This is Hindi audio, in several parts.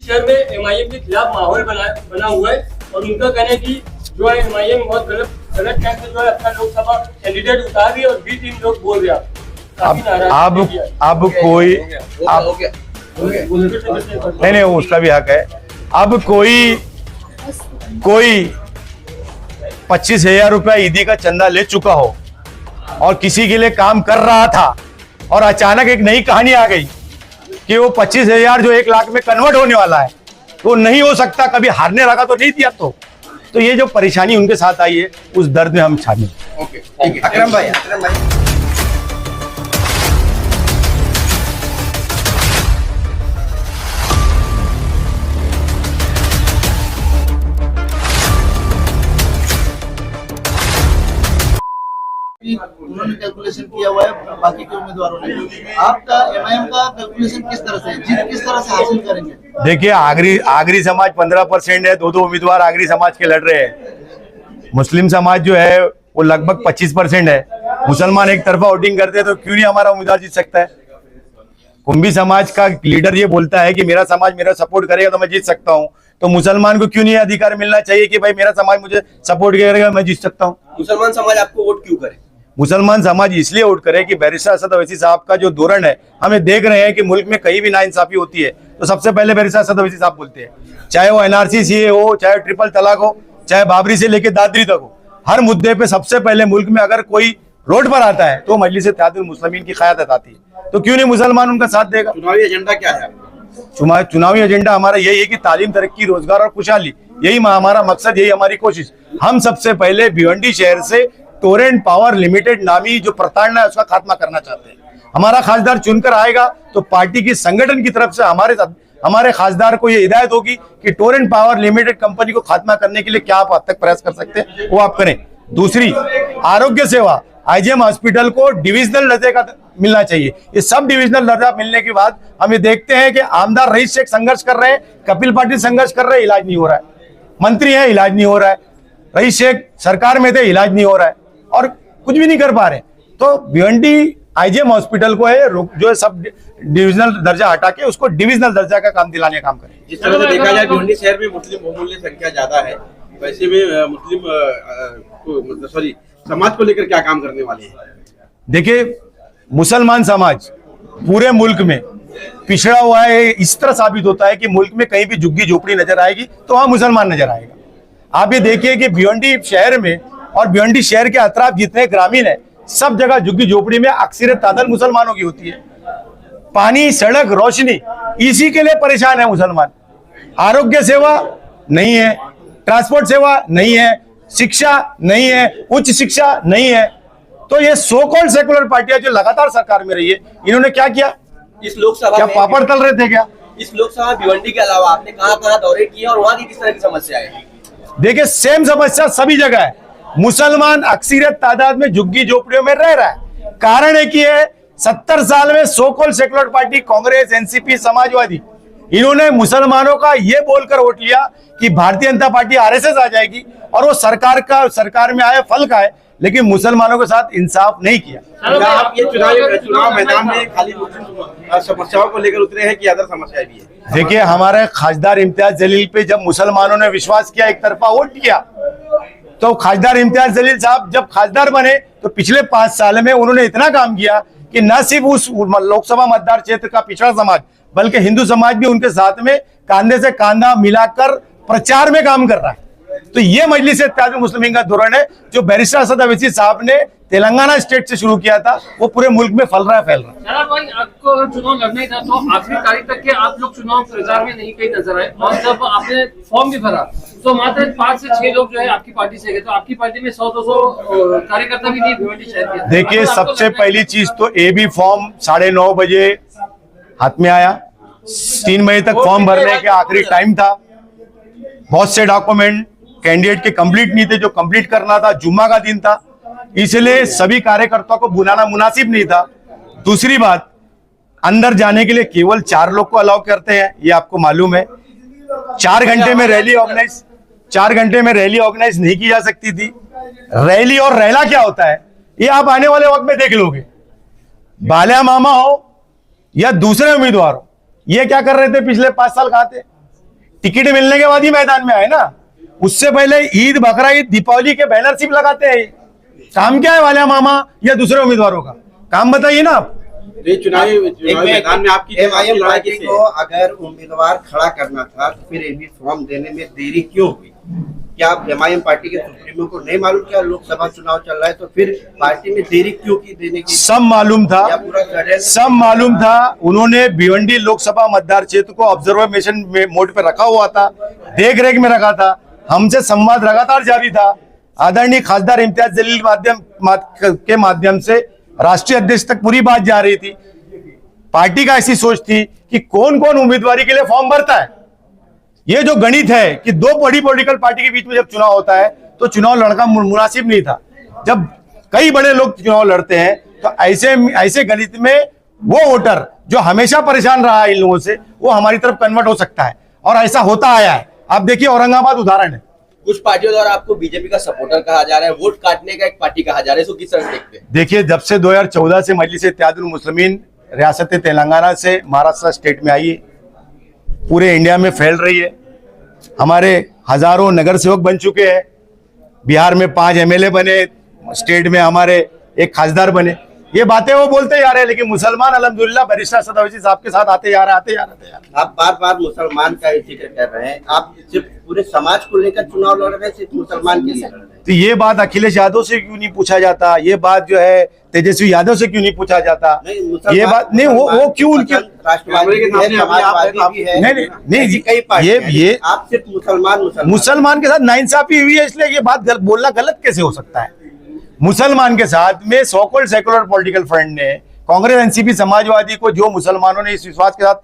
शहर में एमआईएम के खिलाफ माहौल बना हुआ है और उनका कहना है कि जो है एमआईएम बहुत गलत टाइम से जो है अपना लोकसभा कैंडिडेट उतार रही है और 20-3 लोग बोल रहे हैं। अब कोई नहीं उसका भी हक है। अब कोई 25,000 रुपया ईदी का चंदा ले चुका हो और किसी के लिए काम कर रहा था और अचानक एक नई कहानी आ गई कि वो 25,000 जो 1 लाख में कन्वर्ट होने वाला है तो नहीं हो सकता, कभी हारने लगा तो नहीं दिया। तो ये जो परेशानी उनके साथ आई है उस दर्द में हम शामिल। ओके, ठीक है। अकरम भाई उन्होंने कैलकुलेशन किया हुआ है बाकी के उम्मीदवारों ने, आपका एमआईएम का कैलकुलेशन किस तरह से, जीत किस तरह से हासिल करेंगे? देखिए आगरी समाज 15% है, 2 उम्मीदवार आगरी समाज के लड़ रहे हैं। मुस्लिम समाज जो है वो लगभग 25% है। मुसलमान एक तरफा वोटिंग करते हैं तो क्यों नहीं हमारा उम्मीदवार जीत सकता है? कुंभी समाज का लीडर ये बोलता है कि मेरा समाज मेरा सपोर्ट करेगा तो मैं जीत सकता हूँ, तो मुसलमान को क्यों नहीं अधिकार मिलना चाहिए कि भाई मेरा समाज मुझे सपोर्ट करेगा मैं जीत सकता हूँ? मुसलमान समाज आपको वोट क्यों करे? मुसलमान समाज इसलिए वोट करे कि बैरिस्टर असद अवैसी साहब का जो धोरण है, हमें देख रहे हैं कि मुल्क में कहीं भी नाइंसाफी होती है तो सबसे पहले बैरिस्टर असद अवैसी साहब बोलते हैं, चाहे वो एनआरसी सीए हो, चाहे ट्रिपल तलाक हो, चाहे बाबरी से लेके दादरी तक हो, हर मुद्दे पे सबसे पहले मुल्क में अगर कोई रोड पर आता है तो मजलिस इत्तेहादुल मुस्लिमीन की क़यादत आती है, तो क्यों नहीं मुसलमान उनका साथ देगा? चुनावी एजेंडा क्या है? चुनावी एजेंडा हमारा यही है कि तालीम, तरक्की, रोजगार और खुशहाली, यही हमारा मकसद, यही हमारी कोशिश। हम सबसे पहले भिवंडी शहर से टोरेंट पावर लिमिटेड नामी जो प्रताड़ना है उसका खात्मा करना चाहते हैं। हमारा खासदार चुनकर आएगा तो पार्टी की संगठन की तरफ से हमारे खासदार को ये हिदायत होगी कि टोरेंट पावर लिमिटेड कंपनी को खात्मा करने के लिए क्या आप हद तक प्रयास कर सकते हैं वो आप करें। दूसरी, आरोग्य सेवा आईजीएम हॉस्पिटल को डिविजनल दर्जे का मिलना चाहिए। ये सब डिविजनल दर्जा मिलने के बाद हम ये देखते हैं कि आमदार रईस शेख संघर्ष कर रहे हैं, कपिल पाटिल संघर्ष कर रहे हैं, इलाज नहीं हो रहा है। मंत्री है, इलाज नहीं हो रहा है। रईस शेख सरकार में थे, इलाज नहीं हो रहा है और कुछ भी नहीं कर पा रहे। तो भिवंडी आईजीएम हॉस्पिटल को है जो है सब डिविजनल दर्जा हटा के उसको डिविजनल दर्जा का काम दिलाने का काम करें। जिस तरह से देखा जाए भिवंडी शहर में मुस्लिम बहुमूल्य संख्या ज्यादा है, वैसे में मुस्लिम समाज को लेकर क्या काम करने वाले हैं? देखिए, मुसलमान समाज पूरे मुल्क में पिछड़ा हुआ है। इस तरह साबित होता है कि मुल्क में कहीं भी झुग्गी झोपड़ी नजर आएगी तो वहां मुसलमान नजर आएगा। आप ये देखिए कि भिवंडी शहर में और भिवंडी शहर के अतराफ जितने ग्रामीण है सब जगह झुग्गी झोपड़ी में अक्सरियत तादाद मुसलमानों की होती है। पानी, सड़क, रोशनी, इसी के लिए परेशान है मुसलमान। आरोग्य सेवा नहीं है, ट्रांसपोर्ट सेवा नहीं है, शिक्षा नहीं है, उच्च शिक्षा नहीं है। तो ये सो कॉल्ड सेकुलर पार्टियां जो लगातार सरकार में रही है, इन्होंने क्या किया? इस लोकसभा क्या पापड़ तल रहे थे क्या? इस लोकसभा भिवंडी के अलावा आपने कहां दौरे किए और वहां की किस तरह की समस्या है? देखिए, सेम समस्या सभी जगह है। मुसलमान अक्सरियत तादाद में झुग्गी झोपड़ियों में रह रहा है। कारण है कि 70 साल में so called secular party Congress, NCP, Samajwadi, इन्होंने मुसलमानों का ये बोलकर वोट लिया कि भारतीय जनता पार्टी आरएसएस आ जाएगी और वो सरकार में आए, फल का है, लेकिन मुसलमानों के साथ इंसाफ नहीं किया। आप ये चुनाव मैदान में खाली मुस्लिम समस्याओं को लेकर उतरे हैं कि अदर समस्याएं भी है? देखिए, हमारे खासदार इम्तियाज जलील पे जब मुसलमानों ने विश्वास किया, एक तरफा वोट किया, तो खासदार इम्तियाज जलील साहब जब खासदार बने तो पिछले 5 साल में उन्होंने इतना काम किया कि न सिर्फ उस लोकसभा मतदार क्षेत्र का पिछड़ा समाज बल्कि हिंदू समाज भी उनके साथ में कंधे से कंधा मिलाकर प्रचार में काम कर रहा है। तो ये मजलिस इत्तेहादुल मुस्लिमीन का धोरण है जो बैरिस्टर असद अवैसी साहब ने तेलंगाना स्टेट से शुरू किया था, वो पूरे मुल्क में फैल रहा है। भाई, आपको अगर चुनाव लड़ना ही था तो आखिरी तारीख तक के आप लोग चुनाव प्रचार में नहीं कहीं नजर आए और जब आपने फॉर्म भी भरा तो मात्र 5 से 6 लोग जो है आपकी पार्टी से गए। तो आपकी पार्टी में 100-200 कार्यकर्ता भी नहीं भिवंडी शहर के। देखिए, सबसे पहली चीज तो AB फॉर्म 9:30 बजे हाथ में आया। 3 बजे तक फॉर्म भरने के आखिरी टाइम था। बहुत से डॉक्यूमेंट कैंडिडेट के कंप्लीट नहीं थे, जो कंप्लीट करना था। जुम्मा का दिन था, इसलिए सभी कार्यकर्ताओं को बुलाना मुनासिब नहीं था। दूसरी बात, अंदर जाने के लिए केवल 4 लोग को अलाउ करते हैं, ये आपको मालूम है। 4 घंटे में रैली ऑर्गेनाइज नहीं की जा सकती थी। रैली और रैला क्या होता है ये आप आने वाले वक्त में देख लोगे। बालिया मामा हो या दूसरे उम्मीदवार हो, ये क्या कर रहे थे पिछले 5 साल? कहां थे? टिकट मिलने के बाद ही मैदान में आए ना। उससे पहले ईद, बकरा ईद, दीपावली के बैनर सिर्फ लगाते हैं। काम क्या है वालिया मामा या दूसरे उम्मीदवारों का? काम बताइए ना आप। ये चुनावी मैदान में आपकी एमआईएम लड़ाई पार्टी किससे को अगर उम्मीदवार खड़ा करना था तो फिर एबी फॉर्म देने में देरी क्यों हुई? क्या एमआईएम पार्टी के सुप्रीमो को नहीं मालूम क्या लोकसभा चुनाव चल रहा है, तो फिर पार्टी ने देरी क्यों की देने की? सब मालूम था, या पूरा षड्यंत्र? सब मालूम था। उन्होंने भिवंडी लोकसभा मतदार क्षेत्र को ऑब्जर्वेशन मोड पे रखा हुआ था, देख रेख में रखा था, हमसे संवाद लगातार जारी था। आदरणीय खासदार इम्तियाज जलील के माध्यम से राष्ट्रीय अध्यक्ष तक पूरी बात जा रही थी। पार्टी का ऐसी सोच थी कि कौन कौन उम्मीदवारी के लिए फॉर्म भरता है। ये जो गणित है कि दो बड़ी पॉलिटिकल पार्टी के बीच में जब चुनाव होता है तो चुनाव लड़ना मुनासिब नहीं था। जब कई बड़े लोग चुनाव लड़ते हैं तो ऐसे गणित में वो वोटर जो हमेशा परेशान रहा है इन लोगों से, वो हमारी तरफ कन्वर्ट हो सकता है, और ऐसा होता आया है। आप देखिए औरंगाबाद उदाहरण है। कुछ पार्टियों द्वारा आपको बीजेपी का सपोर्टर कहा जा रहा है, वोट काटने का एक पार्टी कहा जा रहा है, इसको किस तरह देखते हैं? देखिए, जब से 2014 से मजलिस इत्तेहादुल मुस्लिमीन रियासत तेलंगाना से महाराष्ट्र स्टेट में आई है, पूरे इंडिया में फैल रही है। हमारे हजारों नगर सेवक बन चुके हैं, बिहार में 5 एमएलए बने, स्टेट में हमारे 1 खासदार बने। ये बातें वो बोलते जा रहे हैं, लेकिन मुसलमान अल्हम्दुलिल्लाह बैरिस्टर असद अवैसी साहब के साथ आते जा रहे हैं। आप बार बार मुसलमान का जिक्र कर रहे हैं, आप सिर्फ पूरे समाज को लेकर चुनाव लड़ रहे हैं, सिर्फ मुसलमान के लिए लड़ रहे हैं? तो ये बात अखिलेश यादव से क्यों नहीं पूछा जाता? ये बात जो है तेजस्वी यादव से क्यों नहीं पूछा जाता? ये बात नहीं, वो क्यों उनके राष्ट्रवादी भी है, समाजवादी भी है, नहीं ऐसी कई पार्टियां हैं। ये आप सिर्फ मुसलमान के साथ नाइंसाफी हुई है, इसलिए ये बात बोलना गलत कैसे हो सकता है? मुसलमान के साथ में so called secular political front ने, कांग्रेस, एनसीपी, समाजवादी को जो मुसलमानों ने इस विश्वास के साथ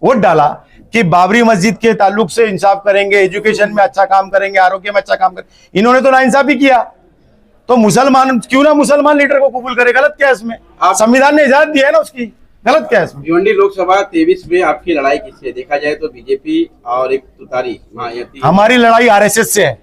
वोट डाला कि बाबरी मस्जिद के ताल्लुक से इंसाफ करेंगे, एजुकेशन में अच्छा काम करेंगे, आरोग्य में अच्छा काम करेंगे, इन्होंने तो नाइंसाफी किया। तो मुसलमान क्यों ना मुसलमान लीडर को कबूल करे? गलत क्या है इसमें? संविधान ने इजाजत दी है ना उसकी, गलत क्या है इसमें? भिवंडी लोकसभा 23 में आपकी लड़ाई किससे? देखा जाए तो बीजेपी और एक तुतारी मायावती। हमारी लड़ाई आरएसएस से है।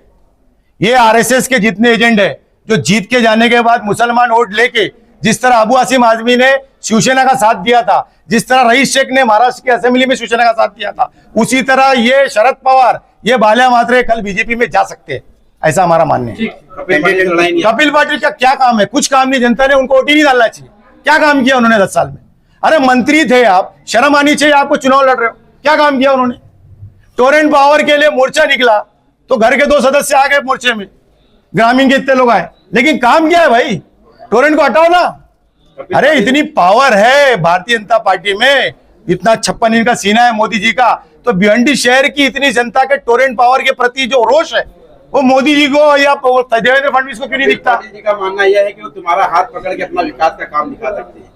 ये आरएसएस के जितने एजेंट है जो जीत के जाने के बाद मुसलमान वोट लेके, जिस तरह अबू आसिम आजमी ने शिवसेना का साथ दिया था, जिस तरह रईस शेख ने महाराष्ट्र की असेंबली में शिवसेना का साथ दिया था, उसी तरह ये शरद पवार, ये बाल्या मात्रे कल बीजेपी में जा सकते हैं, ऐसा हमारा मानना है। कपिल पाटिल का क्या काम है? कुछ काम नहीं। जनता ने उनको वोट ही नहीं डालना चाहिए। क्या काम किया उन्होंने 10 साल में? अरे मंत्री थे आप, शर्म आनी चाहिए आपको, चुनाव लड़ रहे हो। क्या काम किया उन्होंने? टोरेंट पावर के लिए मोर्चा निकला तो घर के 2 सदस्य आ गए मोर्चे में, ग्रामीण के इतने लोग आए, लेकिन काम क्या है भाई? टोरेंट को हटाओ ना। अरे इतनी पावर है भारतीय जनता पार्टी में, इतना 56 इंच का सीना है मोदी जी का, तो भिवंडी शहर की इतनी जनता के टोरेंट पावर के प्रति जो रोष है वो मोदी जी को या देवेंद्र फडणवीस को क्यों नहीं दिखता? जी का मानना यह है कि वो तुम्हारा हाथ पकड़ के अपना विकास का काम दिखा सकते हैं।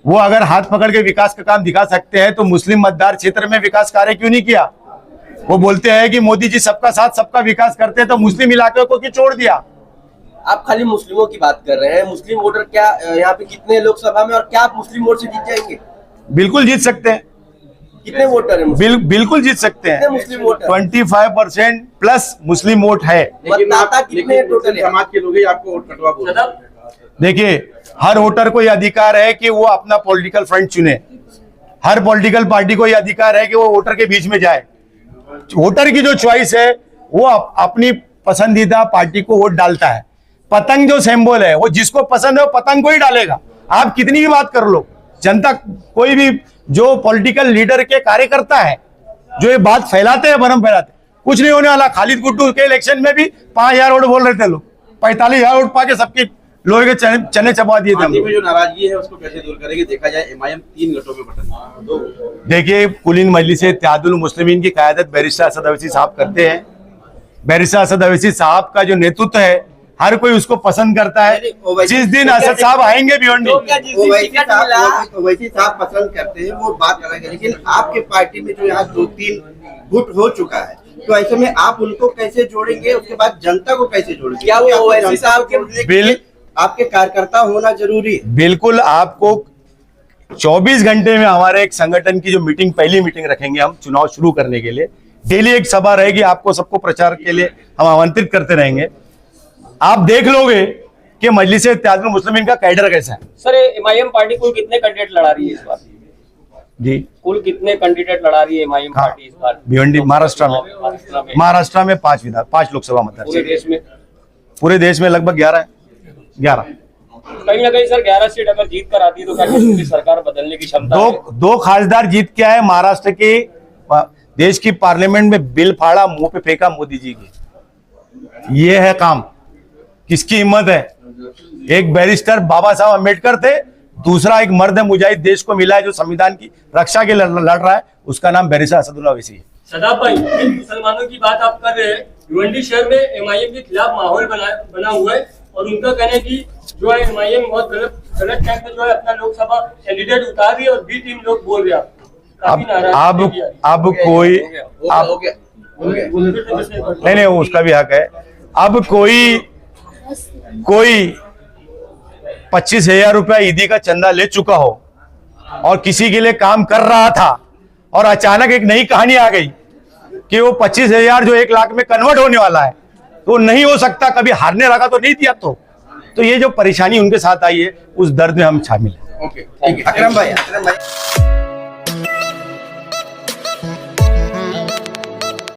वो अगर हाथ पकड़ के विकास का काम दिखा सकते हैं तो मुस्लिम मतदार क्षेत्र में विकास कार्य क्यों नहीं किया? वो बोलते हैं कि मोदी जी सबका साथ सबका विकास करते हैं, तो मुस्लिम इलाके को क्यों छोड़ दिया? आप खाली मुस्लिमों की बात कर रहे हैं। मुस्लिम वोटर क्या यहाँ पे कितने लोकसभा में, और क्या आप मुस्लिम वोट से जीत जाएंगे? बिल्कुल जीत सकते हैं। कितने वोटर है? बिल्कुल जीत सकते हैं। मुस्लिम वोटर 25% प्लस मुस्लिम वोट है। मतदाता कितने टोटल है? समाज के लोग ही आपको वोट कटवा बोल रहे हैं। देखिए, हर वोटर को यह अधिकार है कि वो अपना पॉलिटिकल फ्रंट चुने। हर पॉलिटिकल पार्टी को यह अधिकार है कि वो वोटर के बीच में जाए। वोटर की जो चॉइस है वो अपनी पसंदीदा पार्टी को वोट डालता है। पतंग जो सिंबल है वो जिसको पसंद है वो पतंग को ही डालेगा। आप कितनी भी बात कर लो, जनता कोई भी जो पॉलिटिकल लीडर के कार्यकर्ता है जो ये बात फैलाते हैं, भरम फैलाते, कुछ नहीं होने वाला। खालिद गुड्डू के इलेक्शन में भी 5000 वोट बोल रहे थे लोग, 45,000 वोट पाके सबके लोहे के चने चबा दिए थे। जो नाराजगी है उसको कैसे दूर करेंगे? देखा जाए एमआईएम 3 गठों में बटन। देखिए, कुलीन मजलिस इत्तेहादुल मुस्लिमीन की क़यादत बैरिस्टर असद अवैसी साहब करते हैं। बैरिस्टर असद अवैसी साहब का जो नेतृत्व है हर कोई उसको पसंद करता है। जिस दिन असद साहब आएंगे भिवंडी, ओवैसी साहब पसंद करते हैं, वो बात अलग है, लेकिन आपके पार्टी में जो यहाँ 2-3 गुट हो चुका है, तो ऐसे में आप उनको कैसे जोड़ेंगे? उसके बाद जनता को कैसे जोड़ेंगे? क्या वो ओवैसी साहब के आपके कार्यकर्ता होना जरूरी है? बिल्कुल। आपको 24 घंटे में हमारे एक संगठन की जो मीटिंग, पहली मीटिंग रखेंगे हम चुनाव शुरू करने के लिए। डेली एक सभा रहेगी, आपको सबको प्रचार के लिए हम आमंत्रित करते रहेंगे। आप देख लोगे कि मजलिस इत्तेहादुल मुस्लिमीन का कैडर कैसा है। सर, एमआईएम पार्टी कुल कितने कैंडिडेट लड़ा रही है इस बार? जी कुल कितने कैंडिडेट लड़ा रही है एमआईएम हाँ, पार्टी इस बार भिवंडी महाराष्ट्र में महाराष्ट्र में पांच लोकसभा मतदार पूरे देश में पूरे देश में लगभग 11 कहीं ना कहीं सर 11 सीट अगर जीत कर आती है तो क्या किसी सरकार बदलने की क्षमता है? दो खासदार जीत के आए महाराष्ट्र के देश की पार्लियामेंट में बिल फाड़ा मुंह पे फेंका मोदी जी के। ये है काम, किसकी हिम्मत है। एक बैरिस्टर बाबा साहब अम्बेडकर थे, दूसरा एक मर्द मुजाहिद देश को मिला है जो संविधान की रक्षा के लड़ रहा है, उसका नाम बैरिस्टर असदुल्ला ओवैसी है। सदाब भाई, मुसलमानों की बात आप कर रहे हैं, भिवंडी शहर में एमआईएम के खिलाफ माहौल बना हुआ है और उनका कहना है कि जो है एमआईएम बहुत गलत टाइम पे जो है अपना लोकसभा कैंडिडेट उतार रही है और बी टीम लोग बोल रहे हैं अब कोई नहीं उसका भी हक है। अब कोई 25,000 रुपया ईदी का चंदा ले चुका हो और किसी के लिए काम कर रहा था और अचानक एक नई कहानी आ गई कि वो 25,000 जो 1 लाख में कन्वर्ट होने वाला है तो नहीं हो सकता, कभी हारने लगा तो नहीं दिया। तो ये जो परेशानी उनके साथ आई है उस दर्द में हम शामिल हैं। ओके, अकरम भाई